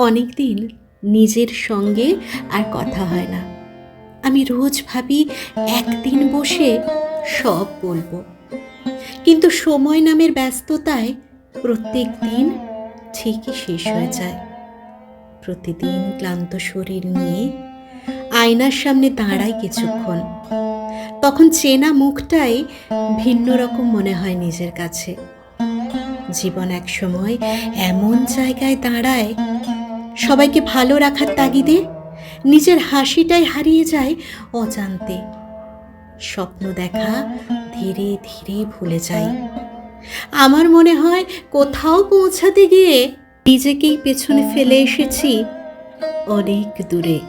অনেক দিন নিজের সঙ্গে আর কথা হয় না। আমি রোজ ভাবি একদিন বসে সব বলবো, কিন্তু সময় নামের ব্যস্ততায় প্রত্যেক দিন ঠিকই শেষ হয়ে যায়। প্রতিদিন ক্লান্ত শরীর নিয়ে আয়নার সামনে দাঁড়াই কিছুক্ষণ, তখন চেনা মুখটাই ভিন্ন রকম মনে হয় নিজের কাছে। জীবন এক সময় এমন জায়গায় দাঁড়ায়, সবাইকে ভালো রাখার তাগিদে নিজের হাসিটাই হারিয়ে যায় অজান্তে। স্বপ্ন দেখা ধীরে ধীরে ভুলে যাই। আমার মনে হয় কোথাও পৌঁছাতে গিয়ে নিজেকেই পেছনে ফেলে এসেছি অনেক দূরে।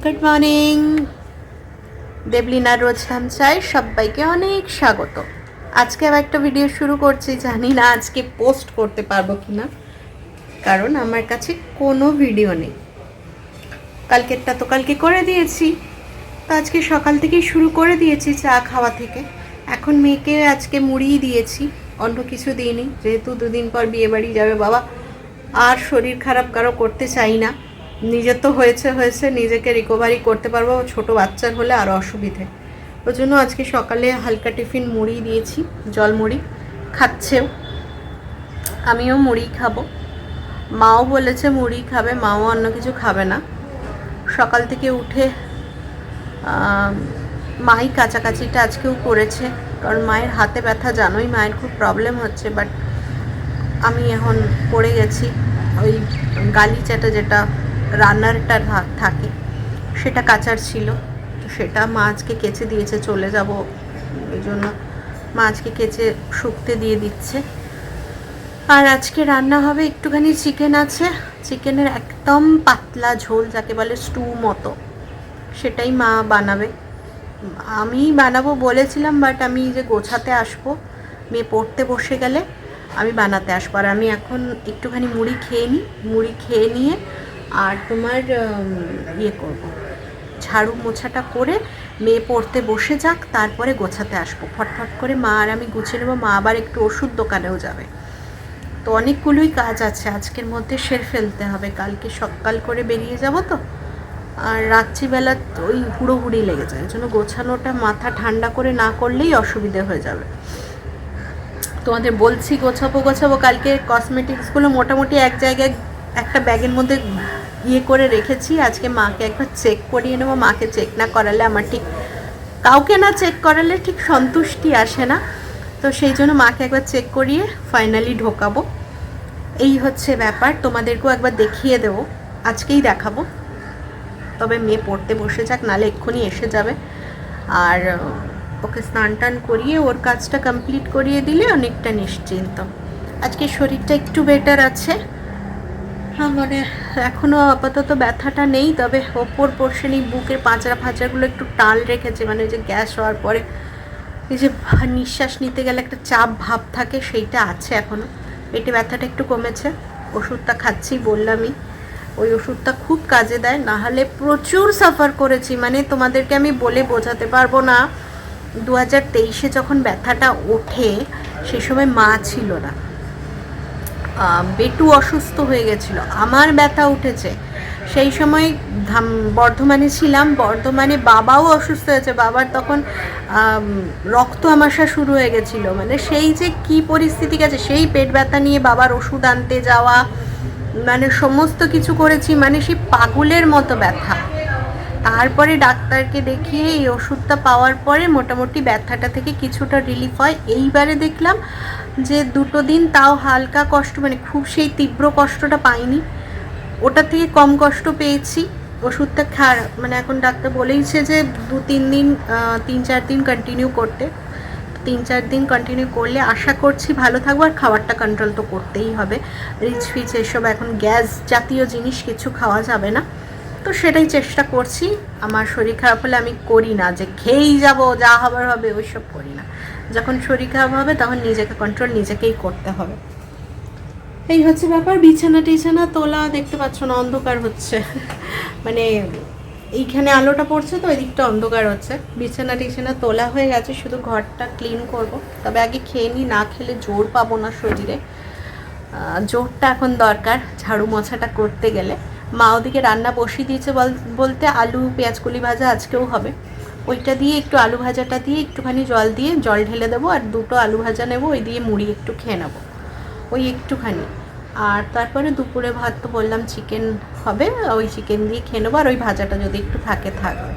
গুড মর্নিং, দেবলিনার রোজনাম চাই সবাইকে অনেক স্বাগত। আজকে আবার একটা ভিডিও শুরু করছি, জানি না আজকে পোস্ট করতে পারবো কিনা, কারণ আমার কাছে কোনো ভিডিও নেই। কালকেরটা তো কালকে করে দিয়েছি, তো আজকে সকাল থেকেই শুরু করে দিয়েছি চা খাওয়া থেকে। এখন মেয়েকে আজকে মুড়িই দিয়েছি, অন্য কিছু দিইনি, যেহেতু দুদিন পর বিয়ে বাড়ি যাবে বাবা। আর শরীর খারাপ কারো করতে চাই না, নিজের তো হয়েছে নিজেকে রিকভারি করতে পারবো, ছোট বাচ্চার হলে আরও অসুবিধে। ওই জন্য আজকে সকালে হালকা টিফিন মুড়ি দিয়েছি, জল মুড়ি খাচ্ছেও, আমিও মুড়ি খাবো। মাও বলেছে মুড়ি খাবে, মাও অন্য কিছু খাবে না। সকাল থেকে উঠে মাই কাচাকাচিটা আজকেও করেছে, কারণ মায়ের হাতে ব্যথা, জানোই মায়ের খুব প্রবলেম হচ্ছে। বাট আমি এখন পড়ে গেছি, ওই গালিচাটা যেটা রান্নারটা থাকে সেটা কাচার ছিল, তো সেটা মা আজকে কেচে দিয়েছে, চলে যাব ওই জন্য মা আজকে কেচে শুকতে দিয়ে দিচ্ছে। আর আজকে রান্না হবে একটুখানি চিকেন আছে, চিকেনের একদম পাতলা ঝোল, যাকে বলে স্টু মতো, সেটাই মা বানাবে। আমি বানাবো বলেছিলাম, বাট আমি যে গোছাতে আসবো, মেয়ে পড়তে বসে গেলে আমি বানাতে আসবো। আর আমি এখন একটুখানি মুড়ি খেয়ে নিই, মুড়ি খেয়ে নিয়ে আর তোমার ইয়ে করবো, ঝাড়ু মোছাটা করে মেয়ে পড়তে বসে যাক, তারপরে গোছাতে আসবো। ফটফট করে মা আর আমি গুছিয়ে নেবো। মা আবার একটু ওষুধ দোকানেও যাবে, তো অনেকগুলোই কাজ আছে আজকের মধ্যে সেরে ফেলতে হবে। কালকে সকাল করে বেরিয়ে যাব তো, আর রাত্রিবেলা ওই হুড়োহুড়ি লেগে যায়, ওই জন্য গোছানোটা মাথা ঠান্ডা করে না করলেই অসুবিধে হয়ে যাবে। তোমাদের বলছি গোছাবো। কালকে কসমেটিক্সগুলো মোটামুটি এক জায়গায় একটা ব্যাগের মধ্যে ইয়ে করে রেখেছি। আজকে মাকে একবার চেক করিয়ে নেবো, মাকে চেক না করালে আমার ঠিক, কাউকে না চেক করালে ঠিক সন্তুষ্টি আসে না, তো সেই জন্য মাকে একবার চেক করিয়ে ফাইনালি ঢোকাবো। এই হচ্ছে ব্যাপার, তোমাদেরকেও একবার দেখিয়ে দেবো, আজকেই দেখাবো। তবে মেয়ে পড়তে বসে যাক, নালে এক্ষুনি এসে যাবে। আর ওকে স্নান টান করিয়ে ওর কাজটা কমপ্লিট করিয়ে দিলে অনেকটা নিশ্চিন্ত। আজকে শরীরটা একটু বেটার আছে, হ্যাঁ, মানে এখনও আপাতত ব্যথাটা নেই, তবে ওপর পোর্শনে বুকের পাঁচড়াগুলো একটু টাল রেখেছে, মানে যে গ্যাস হওয়ার পরে এই যে নিঃশ্বাস নিতে গেলে একটা চাপ ভাব থাকে, সেইটা আছে এখনও। পেটে ব্যথাটা একটু কমেছে, ওষুধটা খাচ্ছি বললামই, ওই ওষুধটা খুব কাজে দেয়, নাহলে প্রচুর সাফার করেছি, মানে তোমাদেরকে আমি বলে বোঝাতে পারবো না। 2023-এ যখন ব্যথাটা ওঠে, সে সময় মা ছিল না, বেটু অসুস্থ হয়ে গেছিল, আমার ব্যথা উঠেছে সেই সময় বর্ধমানে ছিলাম। বর্ধমানে বাবাও অসুস্থ হয়েছে, বাবার তখন রক্ত আমাশা শুরু হয়ে গেছিলো, মানে সেই যে কি পরিস্থিতি গেছে, সেই পেট ব্যথা নিয়ে বাবার ওষুধ আনতে যাওয়া, মানে সমস্ত কিছু করেছি, মানে সেই পাগলের মতো ব্যথা। তারপরে ডাক্তারকে দেখিয়ে এই ওষুধটা পাওয়ার পরে মোটামুটি ব্যথাটা থেকে কিছুটা রিলিফ হয়। এইবারে দেখলাম যে 2 দিন তাও হালকা কষ্ট, মানে খুব সেই তীব্র কষ্টটা পাইনি, ওটা থেকে কম কষ্ট পেয়েছি। ওষুধটা মানে এখন ডাক্তার বলেইছে যে 2-3 দিন 3-4 দিন কন্টিনিউ করতে। 3-4 দিন কন্টিনিউ করলে আশা করছি ভালো থাকবো। আর খাবারটা কন্ট্রোল তো করতেই হবে, রিচ ফিচ এসব এখন গ্যাস জাতীয় জিনিস কিছু খাওয়া যাবে না, তো সেটাই চেষ্টা করছি। আমার শরীর খারাপ হলে আমি করি না যে খেয়েই যাব, যা হবার হবে ওইসব করি না। যখন শরীর খারাপ হবে তখন নিজেকে কন্ট্রোল নিজেকেই করতে হবে। এই হচ্ছে ব্যাপার। বিছানা টিছানা তোলা, দেখতে পাচ্ছ না অন্ধকার হচ্ছে, মানে এইখানে আলোটা পড়ছে তো ওই দিকটা অন্ধকার হচ্ছে। বিছানা টিছানা তোলা হয়ে গেছে, শুধু ঘরটা ক্লিন করব। তবে আগে খেয়ে নিই, না খেলে জোর পাবো না শরীরে, জোরটা এখন দরকার ঝাড়ু মোছাটা করতে গেলে। মা ওদিকে রান্না বসিয়ে দিয়েছে বলতে আলু পেঁয়াজকলি ভাজা আজকেও হবে। ওইটা দিয়ে একটু আলু ভাজাটা দিয়ে একটুখানি জল ঢেলে দেবো, আর 2টো আলু ভাজা নেবো, ওই দিয়ে মুড়ি একটু খেয়ে নেবো, ওই একটুখানি। আর তারপরে দুপুরে ভাত তো বললাম চিকেন হবে, ওই চিকেন দিয়ে খেয়ে নেবো, আর ওই ভাজাটা যদি একটু থাকবে।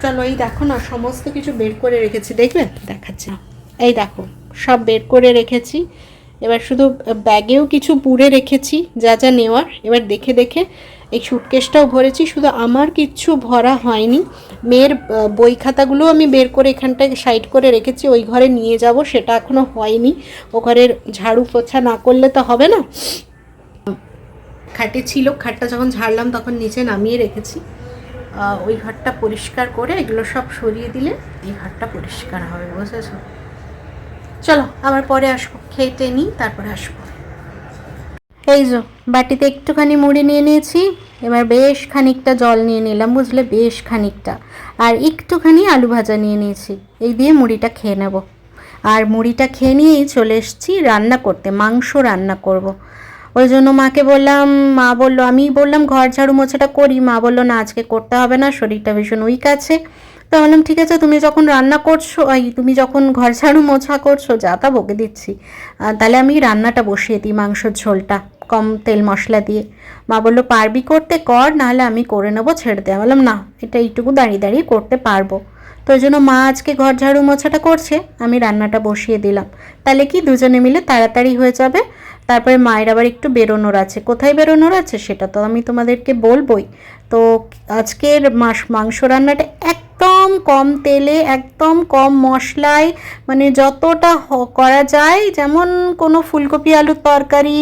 চলো, এই দেখো না সমস্ত কিছু বের করে রেখেছি, দেখবে দেখাচ্ছি। এই দেখো সব বের করে রেখেছি। এবার শুধু ব্যাগেও কিছু পুরে রেখেছি যা যা নেওয়ার। এবার দেখে দেখে এই সুটকেসটাও ভরেছি, শুধু আমার কিচ্ছু ভরা হয়নি। মেয়ের বই খাতাগুলো আমি বের করে এখানটায় সাইড করে রেখেছি, ওই ঘরে নিয়ে যাব, সেটা এখনও হয়নি। ও ঘরের ঝাড়ু পোছা না করলে তো হবে না। খাটে ছিল, খাটটা যখন ঝাড়লাম তখন নিচে নামিয়ে রেখেছি। ওই ঘরটা পরিষ্কার করে এগুলো সব সরিয়ে দিলে এই ঘরটা পরিষ্কার হবে, বুঝেছো? চলো আবার পরে আসবো, খেয়ে নিই তারপরে আসবো। এই যে বাটিতে একটুখানি মুড়ি নিয়ে নিয়েছি, এবার বেশ খানিকটা জল নিয়ে নিলাম, বুঝলে, বেশ খানিকটা। আর একটুখানি আলু ভাজা নিয়ে নিয়েছি, এই দিয়ে মুড়িটা খেয়ে নেব। আর মুড়িটা খেয়ে নিয়েই চলে এসেছি রান্না করতে, মাংস রান্না করব। ওই জন্য মাকে বললাম, মা বললো, আমি বললাম ঘর ঝাড়ু মোছাটা করি, মা বললো না আজকে করতে হবে না, শরীরটা ভীষণ উইক আছে। তো বললাম ঠিক আছে, তুমি যখন রান্না করছো, তুমি যখন ঘর ঝাড়ু মোছা করছো, যা তা বকে দিচ্ছি, তাহলে আমি রান্নাটা বসিয়ে দিই, মাংসের ঝোলটা কম তেল মশলা দিয়ে। মা বললো পারবি করতে, কর, নাহলে আমি করে নেবো, ছেড়ে দে। বললাম না, এটা এইটুকু দাঁড়িয়ে দাঁড়িয়ে করতে পারবো। তো ওই জন্য মা আজকে ঘর ঝাড়ু মোছাটা করছে, আমি রান্নাটা বসিয়ে দিলাম। তাহলে কি দুজনে মিলে তাড়াতাড়ি হয়ে যাবে। তারপরে মায়ের আবার একটু বেরোনোর আছে, কোথায় বেরোনোর আছে সেটা তো আমি তোমাদেরকে বলবোই। তো আজকের মাংস রান্নাটা একদম কম তেলে, একদম কম মশলায়, মানে যতটা করা যায়, যেমন কোনো ফুলকপি আলুর তরকারি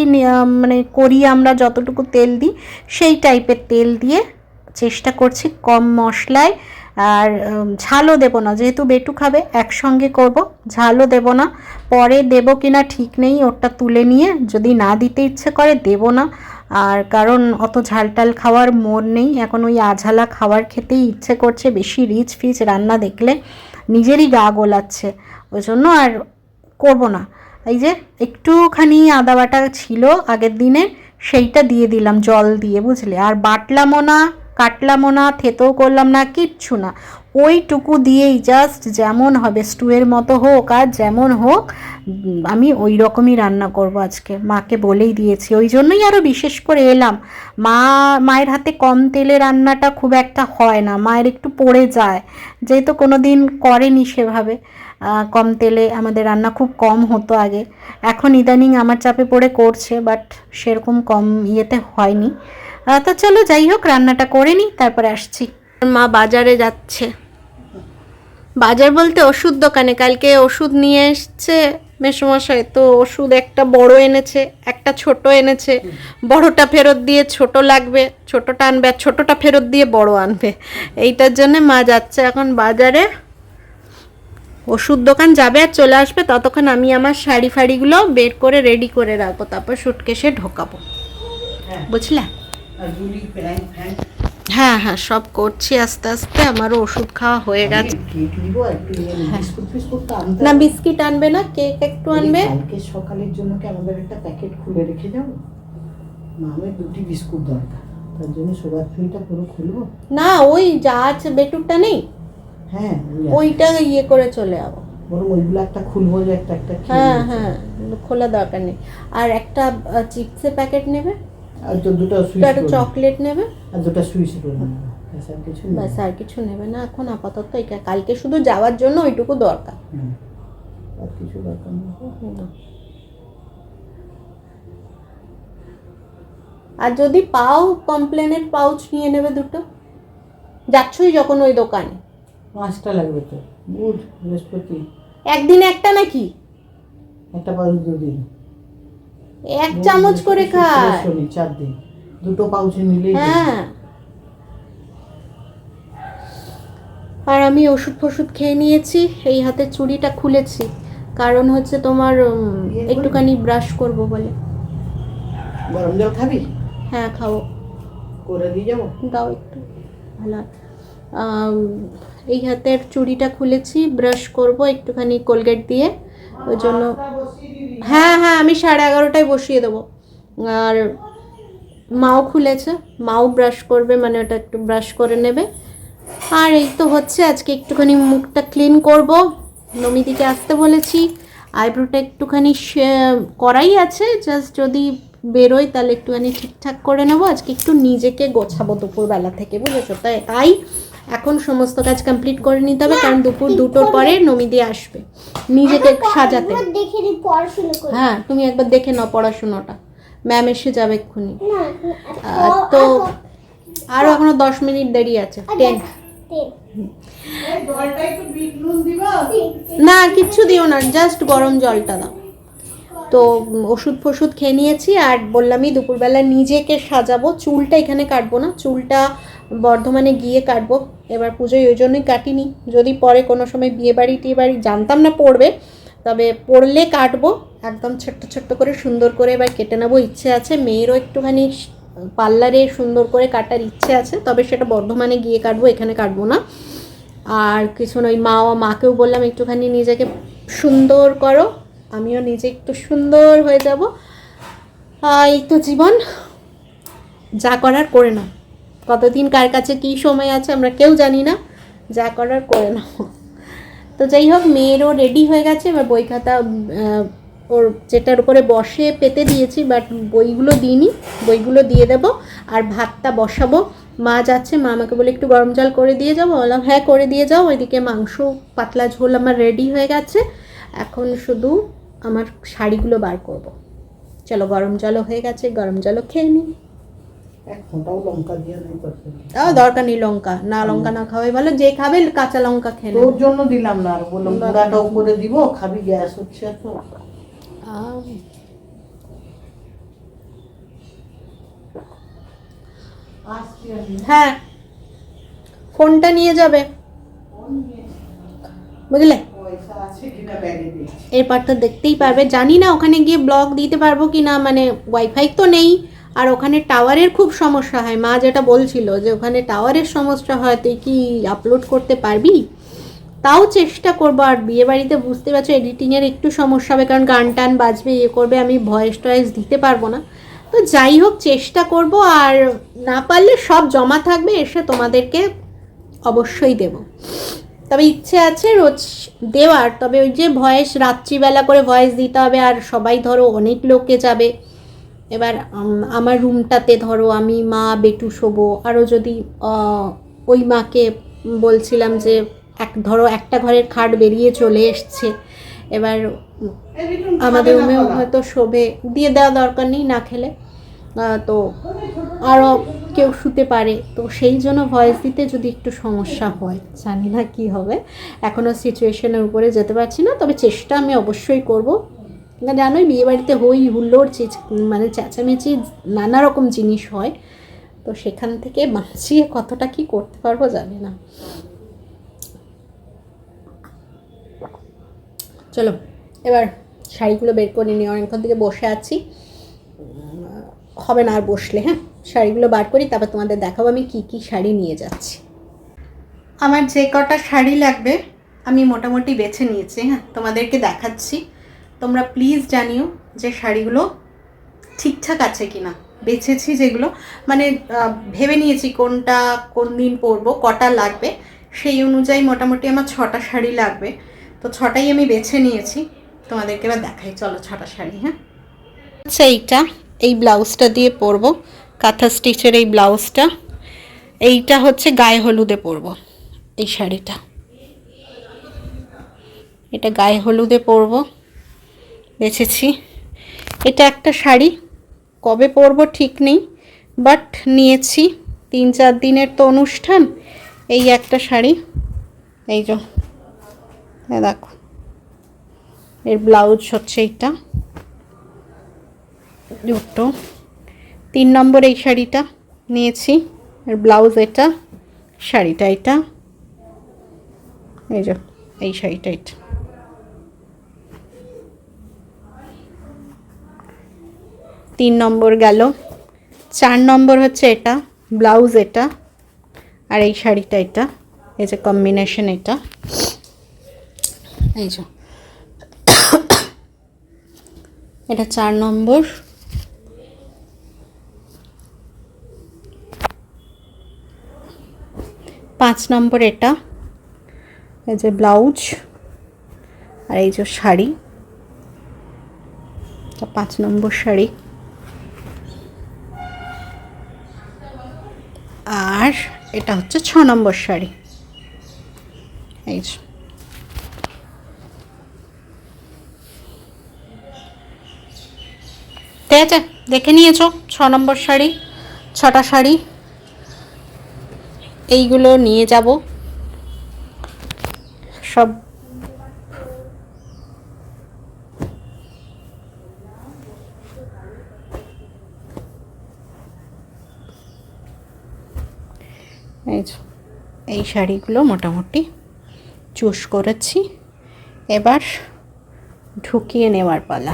মানে করি আমরা যতটুকু তেল দিই, সেই টাইপের তেল দিয়ে চেষ্টা করছি, কম মশলায়। আর ঝালও দেবো না, যেহেতু বেটু খাবে একসঙ্গে করব, ঝালও দেবো না। পরে দেবো কিনা ঠিক নেই, ওটা তুলে নিয়ে যদি না দিতে ইচ্ছে করে দেবো না। আর কারণ অত ঝালটাল খাওয়ার মন নেই এখন, ওই আঝালা খাবার খেতেই ইচ্ছে করছে, বেশি রিচ ফিচ রান্না দেখলে নিজেরই গা গোলাচ্ছে, ওই জন্য আর করবো না। এই যে একটুখানি আদা বাটা ছিল আগের দিনের, সেইটা দিয়ে দিলাম জল দিয়ে, বুঝলে। আর বাটলামও না, কাটলামও না, থেতেও করলাম না, কিচ্ছু না, ওইটুকু দিয়েই জাস্ট যেমন হবে, স্টুয়ের মতো হোক আর যেমন হোক, আমি ওই রকমই রান্না করব আজকে, মাকে বলেই দিয়েছি। ওই জন্যই আরও বিশেষ করে এলাম। মায়ের হাতে কম তেলে রান্নাটা খুব একটা হয় না, মায়ের একটু পড়ে যায়, যেহেতু কোনো দিন করেনি সেভাবে। কম তেলে আমাদের রান্না খুব কম হতো আগে, এখন ইদানিং আমার চাপে পড়ে করছে, বাট সেরকম কম ইয়েতে হয়নি। তো চলো যাই হোক, রান্নাটা করে নিই তারপরে আসছি। মা বাজারে যাচ্ছে, বাজার বলতে ওষুধ দোকানে। কালকে ওষুধ নিয়ে এসছে মেসোমশাই, তো ওষুধ একটা বড় এনেছে, একটা ছোট এনেছে। বড়টা ফেরত দিয়ে ছোট লাগবে, ছোটটা আনবে, আর ছোটটা ফেরত দিয়ে বড় আনবে। এইটার জন্য মা যাচ্ছে এখন বাজারে। ওষুধ দোকান যাবে আর চলে আসবে, ততক্ষণ আমি আমার শাড়ি ফাড়িগুলো বের করে রেডি করে রাখবো, তারপর সুটকেসে ঢোকাবো, বুঝলে। হ্যাঁ হ্যাঁ, সব করছি আস্তে আস্তে, আমারও ওষুধ খাওয়া হয়ে গেছে। না বিস্কিট আনবে না, কেক একটু আনবে। কালকে সকালের জন্য কি আমাদের একটা প্যাকেট খুলে রেখে যাবো? আমার 2টি বিস্কুট দরকার, তার জন্য সুগার ফ্রিটা পুরো খুলবো না, ওই যা আছে বেটুরটা নেই, হ্যাঁ ওইটা ইয়ে করে চলে যাবো, বরং ওইগুলো একটা খুলবো, যে একটা একটা হ্যাঁ হ্যাঁ, খোলা দরকার নেই। আর একটা চিপসের প্যাকেট নেবে, আর তো দুটো চকলেট নেবে, আর দুটো সুইচ নেবে, ব্যাস আর কিছু নেবে না এখন আপাতত। এটা কালকে শুধু যাওয়ার জন্য ওইটুকু দরকার, আর কিছু দরকার নেই। আর যদি পাও কমপ্লেনের পাউচ নিয়ে নেবে দুটো, যাচ্ছই যখন ওই দোকানে। 5টা লাগবে তো, বুধ বৃহস্পতি। একদিন একটা নাকি? একটা পাউচ 2 দিন, 1 চামচ করে খায়। 4 দিন, দুটো পাউচ নিলেই। হ্যাঁ, আর আমি ওষুধ ফষুধ খেয়ে নিয়েছি। এই হাতে চুড়িটা খুলেছি কারণ হচ্ছে তোমার একটুখানি ব্রাশ করব বলে। গরম জল খাবি? হ্যাঁ খাবো, করে দিয়ে যাবো। দাও একটু, ভালো হয়। এই হাতের চুড়িটা খুলেছি, ব্রাশ করব একটুখানি কোলগেট দিয়ে, ওই জন্য। হ্যাঁ হ্যাঁ, আমি 11:30টায় বসিয়ে দেবো। আর মাও খুলেছে, মাও ব্রাশ করবে, মানে ওটা একটু ব্রাশ করে নেবে। আর এই তো হচ্ছে, আজকে একটুখানি মুখটা ক্লিন করব, নমিদিকে আসতে বলেছি। আইব্রোটা একটুখানি করাই আছে, জাস্ট যদি বেরোয় তাহলে একটুখানি ঠিকঠাক করে নেবো। আজকে একটু নিজেকে গোছাবো দুপুরবেলা থেকে, বুঝেছো? তাই এখন সমস্ত কাজ কমপ্লিট করে নিতে হবে, কারণ দুপুর 2টোর পরে নমিদি আসবে নিজেকে সাজাতে। হ্যাঁ, তুমি একবার দেখে নাও পড়াশুনোটা, ম্যাম এসে যাবে এক্ষুনি। তো আরও এখনো 10 মিনিট দেরি আছে, 10। না কিচ্ছু দিও না, জাস্ট গরম জলটা দাও। তো ওষুধ ফষুধ খেয়ে নিয়েছি, আর বললামই দুপুরবেলা নিজেকে সাজাবো। চুলটা এখানে কাটবো না, চুলটা বর্ধমানে গিয়ে কাটবো। এবার পুজোয় ওই জন্যই কাটিনি, যদি পরে কোনো সময় বিয়েবাড়ি টিয়েবাড়ি, জানতাম না পড়বে, তবে পড়লে কাটবো একদম ছোট্ট ছোট্ট করে, সুন্দর করে এবার কেটে নেবো। ইচ্ছে আছে মেয়েরও একটুখানি পার্লারে সুন্দর করে কাটার ইচ্ছে আছে, তবে সেটা বর্ধমানে গিয়ে কাটবো, এখানে কাটবো না। আর কিছু নয়, মাকেও বললাম একটুখানি নিজেকে সুন্দর করো, আমিও নিজে একটু সুন্দর হয়ে যাব। এই তো জীবন, যা করার করে নাও। কতদিন কার কাছে কী সময় আছে আমরা কেউ জানি না, যা করার করে নাও। তো যাই হোক, মেয়েরও রেডি হয়ে গেছে। এবার বই খাতা ওর যেটার উপরে বসে পেতে দিয়েছি, বাট বইগুলো দিইনি, বইগুলো দিয়ে দেবো। আর ভাতটা বসাবো, মা যাচ্ছে, মা আমাকে বলে একটু গরম জল করে দিয়ে যাবো, বললাম হ্যাঁ করে দিয়ে যাও। ওইদিকে মাংস পাতলা ঝোল আমার রেডি হয়ে গেছে, এখন শুধু আমার শাড়িগুলো বার করব। চলো, গরম জলও হয়ে গেছে, গরম জলও খেয়ে নিই। দরকার নেই লঙ্কা, না লঙ্কা না খাওয়াই ভালো, যে খাবে কাঁচা লঙ্কা খেয়ে তোর জন্য দিলাম না, আর বললাম গুঁড়াটাও করে দিব, খাবি, গ্যাস হচ্ছে এত। হ্যাঁ, ফোনটা নিয়ে যাবে, বুঝলে? এরপর তো দেখতেই পারবে, জানি না ওখানে গিয়ে ব্লগ দিতে পারবো কি না, মানে ওয়াইফাই তো নেই, আর ওখানে টাওয়ারের খুব সমস্যা হয়। মা যেটা বলছিল যে ওখানে টাওয়ারের সমস্যা হয়, তুই কি আপলোড করতে পারবি? তাও চেষ্টা করবো। আর বিয়েবাড়িতে বুঝতে পারছো এডিটিংয়ের একটু সমস্যা হবে, কারণ গান টান বাজবে, ইয়ে করবে, আমি ভয়েস টয়েস দিতে পারবো না। তো যাই হোক, চেষ্টা করব, আর না পারলে সব জমা থাকবে, এসে তোমাদেরকে অবশ্যই দেব। তবে ইচ্ছে আছে রোজ দেওয়ার, তবে ওই যে ভয়েস রাত্রিবেলা করে ভয়েস দিতে হবে, আর সবাই ধরো অনেক লোকে যাবে। এবার আমার রুমটাতে ধরো আমি, মা, বেটু শোবো, আরও যদি ওই মাকে বলছিলাম যে ধরো একটা ঘরের খাট বেরিয়ে চলে এসছে, এবার আমাদের রুমেও হয়তো শোবে, দিয়ে দেওয়া দরকার নেই না খেলে, তো আরও কেউ শুতে পারে। তো সেই জন্য ভয়েস দিতে যদি একটু সমস্যা হয়, জানি না কী হবে, এখনও সিচুয়েশনের উপরে যেতে পারছি না, তবে চেষ্টা আমি অবশ্যই করব। জানোই বিয়েবাড়িতে হই হুল্লোড়, মানে চেঁচামেচি, নানা রকম জিনিস হয়, তো সেখান থেকে বাঁচিয়ে কতটা কি করতে পারবো জানি না। চলো এবার শাড়িগুলো বের করে নিই, অনেকক্ষণ থেকে বসে আছি, হবে না আর বসলে। হ্যাঁ, শাড়িগুলো বার করি, তারপর তোমাদের দেখাবো আমি কি কি শাড়ি নিয়ে যাচ্ছি। আমার যে কটা শাড়ি লাগবে আমি মোটামুটি বেছে নিয়েছি, হ্যাঁ তোমাদেরকে দেখাচ্ছি। তোমরা প্লিজ জানিও যে শাড়িগুলো ঠিকঠাক আছে কি না। বেছেছি যেগুলো, মানে ভেবে নিয়েছি কোনটা কোন দিন পরবো, কটা লাগবে, সেই অনুযায়ী মোটামুটি আমার 6টা শাড়ি লাগবে। তো 6টাই আমি বেছে নিয়েছি, তোমাদেরকে এবার দেখাই। চলো 6টা শাড়ি। হ্যাঁ, আচ্ছা, এই ব্লাউজটা দিয়ে পরবো, কাঁথা স্টিচের এই ব্লাউজটা। এইটা হচ্ছে গায়ে হলুদে পরবো, এই শাড়িটা, এটা গায়ে হলুদে পরবো, বেছেছি। এটা একটা শাড়ি, কবে পরবো ঠিক নেই, বাট নিয়েছি 3-4 দিনের তো অনুষ্ঠান। এই একটা শাড়ি, এই যে দেখো, এর ব্লাউজ হচ্ছে এইটা, দুটো। 3 নম্বর এই শাড়িটা নিয়েছি, এর ব্লাউজ এটা, শাড়িটা এটা, এই যে এই শাড়িটা এটা। 3 নম্বর গেল। 4 নম্বর হচ্ছে এটা, ব্লাউজ এটা, আর এই শাড়িটা এটা, এই যে কম্বিনেশন এটা, এই যে এটা 4 নম্বর। 5 নম্বর এটা, এই যে ব্লাউজ আর এই যে শাড়ি, 5 নম্বর শাড়ি। আর এটা হচ্ছে 6 নম্বর শাড়ি, এই যে। ঠিক আছে, দেখে নিয়েছো 6 নম্বর শাড়ি, 6টা শাড়ি। এইগুলো নিয়ে যাব সব। এই শাড়িগুলো মোটামুটি চুজ করেছি, এবার ঢুকিয়ে নেওয়ার পালা।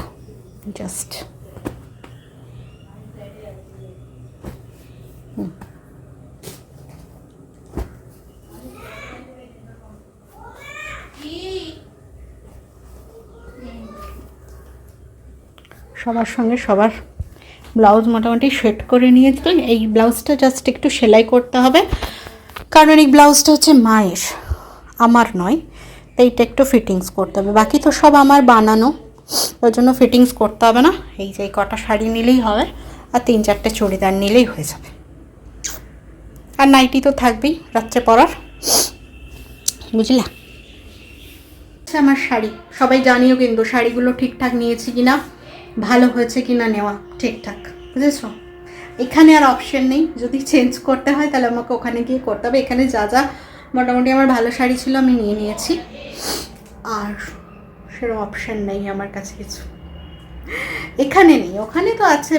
জাস্ট সবার সঙ্গে সবার ব্লাউজ মোটামুটি সেট করে নিয়েছি। এই ব্লাউজটা জাস্ট একটু সেলাই করতে হবে, কারণ এই ব্লাউজটা হচ্ছে মায়ের, আমার নয়, তাই এটা একটু ফিটিংস করতে হবে। বাকি তো সব আমার বানানো, ওই জন্য ফিটিংস করতে হবে না। এই যে কটা শাড়ি নিলেই হবে, আর 3-4টে চুড়িদার নিলেই হয়ে যাবে। আর নাইটি তো থাকবেই রাত্রে পরার, বুঝলা? আমার শাড়ি সবাই জানিও কিন্তু শাড়িগুলো ঠিকঠাক নিয়েছি কিনা, ভালো হয়েছে কিনা নেওয়া ঠিকঠাক, বুঝেছো? এখানে আর অপশন নেই, যদি চেঞ্জ করতে হয় তাহলে আমাকে ওখানে গিয়ে করতে হবে। এখানে যা যা মোটামুটি আমার ভালো শাড়ি ছিল আমি নিয়ে নিয়েছি, আর সেরকম অপশন নেই আমার কাছে কিছু, এখানে নেই। ওখানে তো আছে,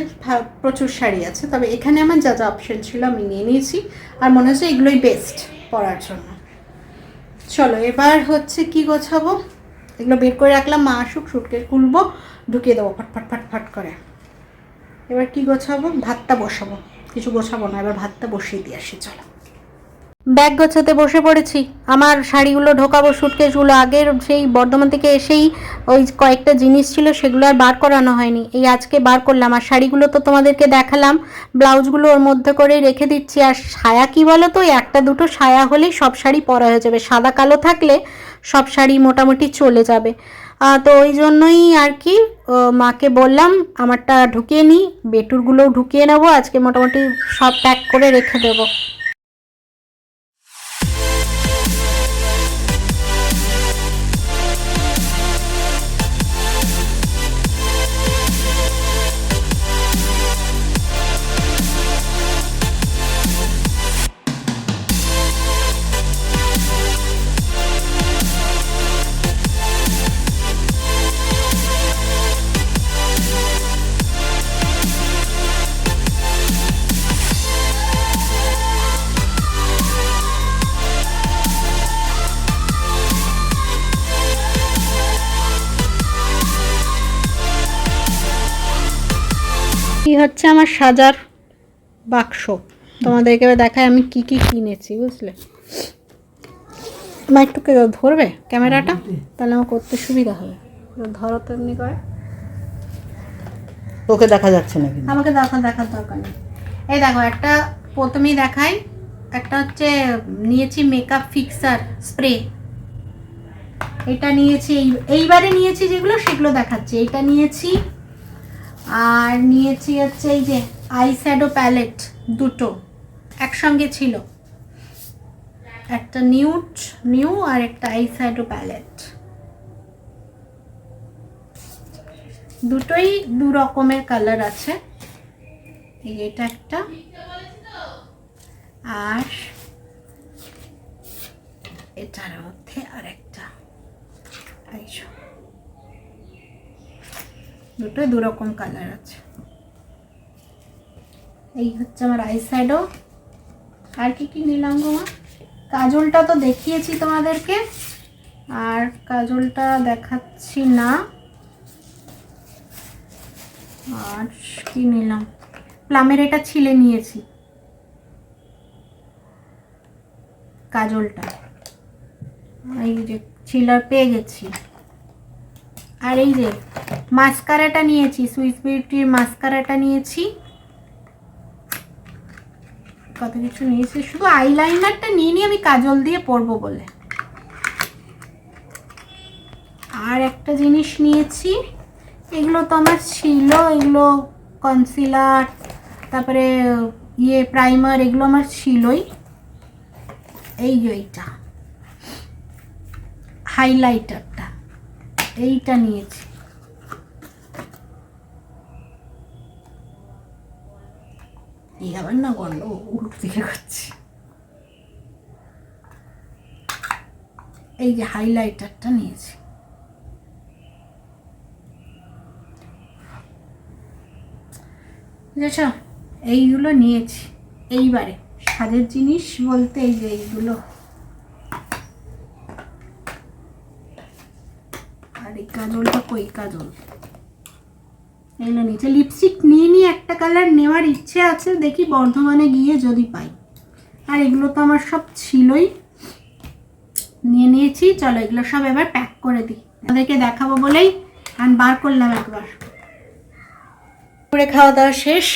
প্রচুর শাড়ি আছে, তবে এখানে আমার যা যা অপশন ছিল আমি নিয়ে নিয়েছি, আর মনে হচ্ছে এগুলোই বেস্ট পরার জন্য। চলো এবার হচ্ছে কি গোছাবো, এগুলো বের করে রাখলাম, মা আসুক, সুটকেস খুলবো, ঢুকিয়ে দেবো ফটফট ফটফট করে। এবার কি গোছাবো, ভাতটা বসাবো, কিছু গোছাবো না, এবার ভাতটা বসিয়ে দিয়ে আসি। চলো ব্যাগ গোছাতে বসে পড়েছি। আমার শাড়িগুলো ঢোকাবো সুটকেসগুলো, আগের সেই বর্ধমান থেকে এসেই ওই কয়েকটা জিনিস ছিল সেগুলো আর বার করানো হয়নি, এই আজকে বার করলাম। আর শাড়িগুলো তো তোমাদেরকে দেখালাম, ব্লাউজগুলো ওর মধ্যে করে রেখে দিচ্ছি। আর সায়া কি বলো তো, 1-2 সায়া হলেই সব শাড়ি পরা হয়ে যাবে, সাদা কালো থাকলে সব শাড়ি মোটামুটি চলে যাবে। তো ওই জন্যই আর কি মাকে বললাম আমারটা ঢুকিয়ে নিই, বেটুরগুলোও ঢুকিয়ে নেবো, আজকে মোটামুটি সব প্যাক করে রেখে দেবো। কি হচ্ছে আমার সাজার বাক্স, তোমাদেরকে দেখায় আমি কি কি কিনেছি, বুঝলে? মাইকটুকে ধরবে ক্যামেরাটা, তাহলে আমার করতে সুবিধা হবে। ধরো তো এমনি করে, তোকে দেখা যাচ্ছে না কিন্তু। আমাকে দেখার দরকার নেই। এই দেখো, একটা প্রথমেই দেখাই, একটা হচ্ছে নিয়েছি মেকআপ ফিক্সার স্প্রে, এটা নিয়েছি, এইবারে নিয়েছি যেগুলো সেগুলো দেখাচ্ছি। এটা নিয়েছি, আর নিয়েছি হচ্ছে এই যে আই শ্যাডো প্যালেট, দুটো একসঙ্গে ছিল, একটা নিউ আর একটা আই শ্যাডো প্যালেট, দুটোই 2 রকমের কালার আছে। এই যে এটা একটা, আর এটার মধ্যে আর একটা, দুটোই দু রকম কালার আছে। এই হচ্ছে আমার আই শ্যাডো। আর কি কি নিলাম গো মা? কাজলটা তো দেখিয়েছি তোমাদেরকে, আর কাজলটা দেখাচ্ছি না। আর কি নিলাম, প্লামের এটা ছিলে নিয়েছি কাজলটা, এই যে ছিলার পেয়ে গেছি। আর এই যে মাস্কারাটা নিয়েছি, সুইস বিউটির মাস্কারাটা নিয়েছি। কত কিছু নিয়েছি, শুধু আইলাইনারটা নিয়ে নিয়ে আমি কাজল দিয়ে পরবো বলে। আর একটা জিনিস নিয়েছি, এগুলো তো আমার ছিল, এগুলো কনসিলার, তারপরে প্রাইমার, এগুলো আমার ছিলই। এই যে এইটা হাইলাইটারটা, এইটা নিয়েছি। এই আবার না গন্ড উল্টো দিকে করছি। এই যে হাইলাইটারটা নিয়েছি। বুঝেছ, এইগুলো নিয়েছি এইবারে সাজের জিনিস বলতে। এই যে এইগুলো, আর এই কাজলটা কই, কাজল এগুলো নিচে। লিপস্টিক নিয়ে একটা কালার নেওয়ার ইচ্ছে আছে, দেখি বর্ধমানে গিয়ে যদি পাই। আর এগুলো তো আমার সব ছিলই, নিয়েছি। চলো এগুলো সব এবার প্যাক করে দিই, ওদেরকে দেখাবো বলেই আমি বার করলাম একবার। করে খাওয়া দাওয়া শেষ,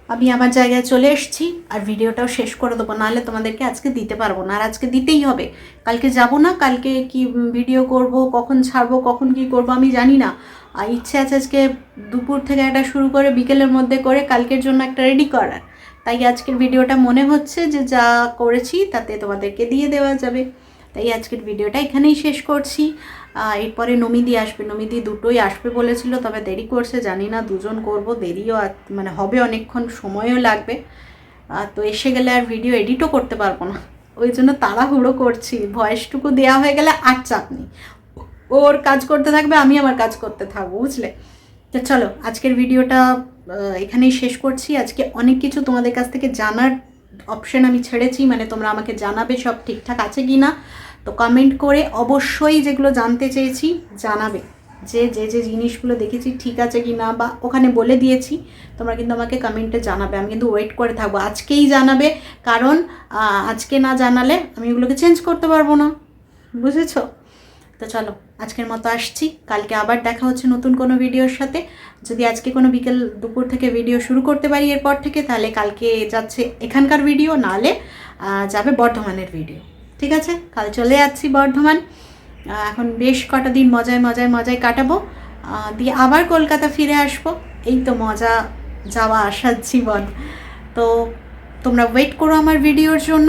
আমি আমার জায়গায় চলে এসেছি। আর ভিডিওটাও শেষ করে দেবো, নাহলে তোমাদেরকে আজকে দিতে পারবো না। আর আজকে দিতেই হবে, কালকে যাব না। কালকে কি ভিডিও করব, কখন ছাড়বো, কখন কি করব আমি জানি না। আর ইচ্ছে আছে আজকে দুপুর থেকে একটা শুরু করে বিকেলের মধ্যে করে কালকের জন্য একটা রেডি করার। তাই আজকের ভিডিওটা মনে হচ্ছে যে যা করেছি তাতে তোমাদেরকে দিয়ে দেওয়া যাবে। তাই আজকের ভিডিওটা এখানেই শেষ করছি। এরপরে নমিদি আসবে, নমিদি দুটোই আসবে বলেছিল, তবে দেরি করছে, জানি না দুজন করব, দেরিও মানে হবে, অনেকক্ষণ সময়ও লাগবে। তো এসে গেলে আর ভিডিও এডিটও করতে পারবো না, ওই জন্য তাড়াহুড়ো করছি। ভয়েসটুকু দেওয়া হয়ে গেলে আর চাপ নেই, ওর কাজ করতে থাকবে, আমি আমার কাজ করতে থাকবো, বুঝলে। তো চলো আজকের ভিডিওটা এখানেই শেষ করছি। আজকে অনেক কিছু তোমাদের কাছ থেকে জানার অপশন আমি ছেড়েছি, মানে তোমরা আমাকে জানাবে সব ঠিকঠাক আছে কি না। তো কমেন্ট করে অবশ্যই যেগুলো জানতে চেয়েছি জানাবে, যে যে যে জিনিসগুলো দেখেছি ঠিক আছে কি না, বা ওখানে বলে দিয়েছি, তোমরা কিন্তু আমাকে কমেন্টে জানাবে। আমি কিন্তু ওয়েট করে থাকবো, আজকেই জানাবে, কারণ আজকে না জানালে আমি এগুলোকে চেঞ্জ করতে পারবো না, বুঝেছো। তো চলো আজকের মতো আসছি, কালকে আবার দেখা হচ্ছে নতুন কোনো ভিডিওর সাথে। যদি আজকে কোনো বিকেল দুপুর থেকে ভিডিও শুরু করতে পারি এরপর থেকে, তাহলে কালকে যাচ্ছে এখানকার ভিডিও, নাহলে যাবে বর্ধমানের ভিডিও। ঠিক আছে, কাল চলে যাচ্ছি বর্ধমান। এখন বেশ কটা দিন মজায় কাটাবো, দিয়ে আবার কলকাতা ফিরে আসবো। এই তো মজা যাওয়া আসার জীবন। তো তোমরা ওয়েট করো আমার ভিডিওর জন্য।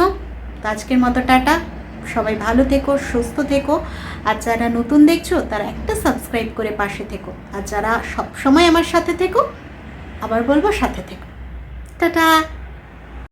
তো আজকের মতো টাটা, সবাই ভালো থেকো, সুস্থ থেকো। আর যারা নতুন দেখছো তারা একটা সাবস্ক্রাইব করে পাশে থেকো, আর যারা সব সময় আমার সাথে থেকো, আবার বলবো সাথে থেকো। টাটা।